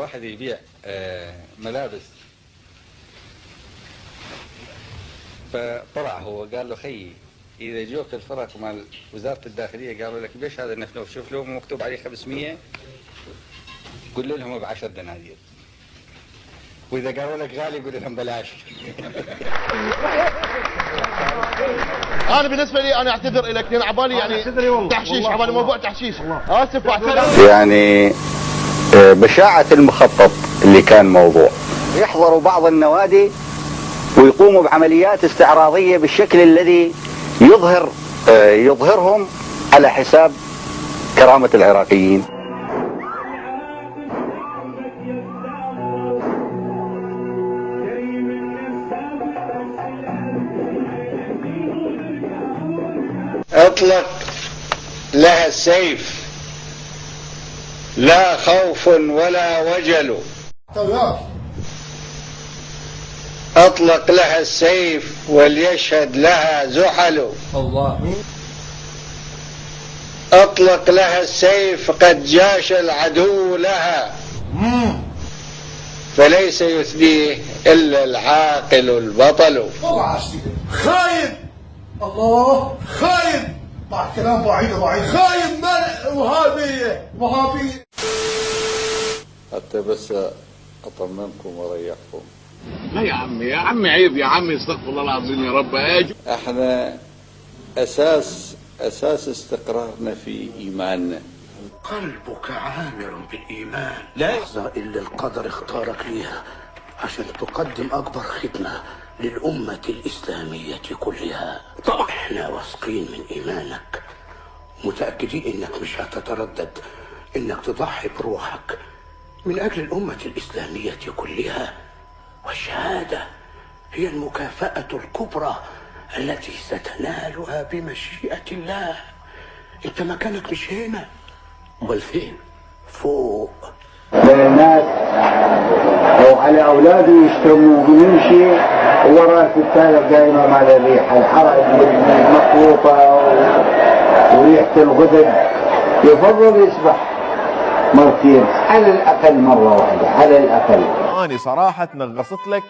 واحد يبيع ملابس، فطلع هو قال له خيي إذا جوك الفرق مال وزارة الداخلية قالوا لك بيش هذا النفنوف، شوف له مكتوب عليه 500 قل لهم ب10 دنانير، وإذا قالوا لك غالي قل لهم بلاش. أنا بالنسبة لي أنا أعتذر لك، لأن عبالي يعني تحشيش، عبالي موضوع تحشيش. آسف واعتذر. يعني بشاعة المخطط اللي كان موضوع، يحضروا بعض النوادي ويقوموا بعمليات استعراضية بالشكل الذي يظهرهم على حساب كرامة العراقيين. اطلق لها السيف لا خوف ولا وجل، اطلق لها السيف وليشهد لها زحل، اطلق لها السيف قد جاش العدو لها، فليس يثنيه الا العاقل البطل. خاين الله، خاين مع كلام بعيد خاين وهابية. حتى بس اطمنكم واريحكم. لا يا عمي عيب يا عمي، استغفر الله العظيم يا رب. احنا اساس استقرارنا في ايماننا. قلبك عامر بالإيمان، لا يحظى إلا القدر اختارك ليها عشان تقدم أكبر خدمة للأمة الإسلامية كلها. طبعا احنا واثقين من إيمانك، متأكدين إنك مش هتتردد إنك تضحي بروحك من أجل الأمة الإسلامية كلها، والشهادة هي المكافأة الكبرى التي ستنالها بمشيئة الله. انت مكانك مش هنا، امال فين؟ فوق. الناس او على اولاده يشتموا ويمشي ورا الفتاله دائما مع الريحه الحرق المخلوطه وريحه الغدد، يفضل يسبح مرتين على الاقل مره واحده على الاقل. أنا صراحة تنغصت لك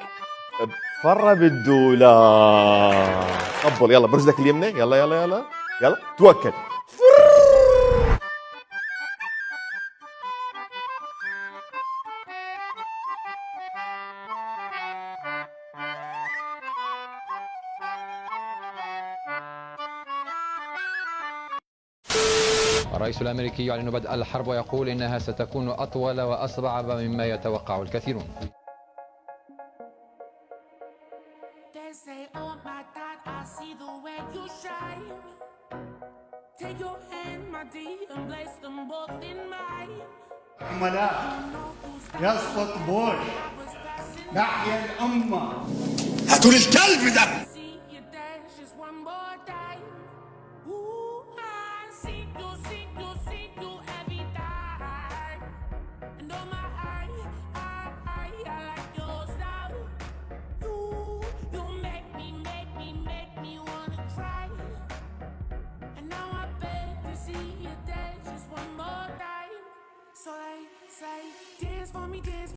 بفرة بالدولار. قبل يلا برجلك اليمنى، يلا توكل. الرئيس الأمريكي يعلن بدء الحرب ويقول إنها ستكون أطول وأصعب مما يتوقع الكثيرون. عملاء يسقط بوش نحيا الأمة. هاتوا لي الكلب ده.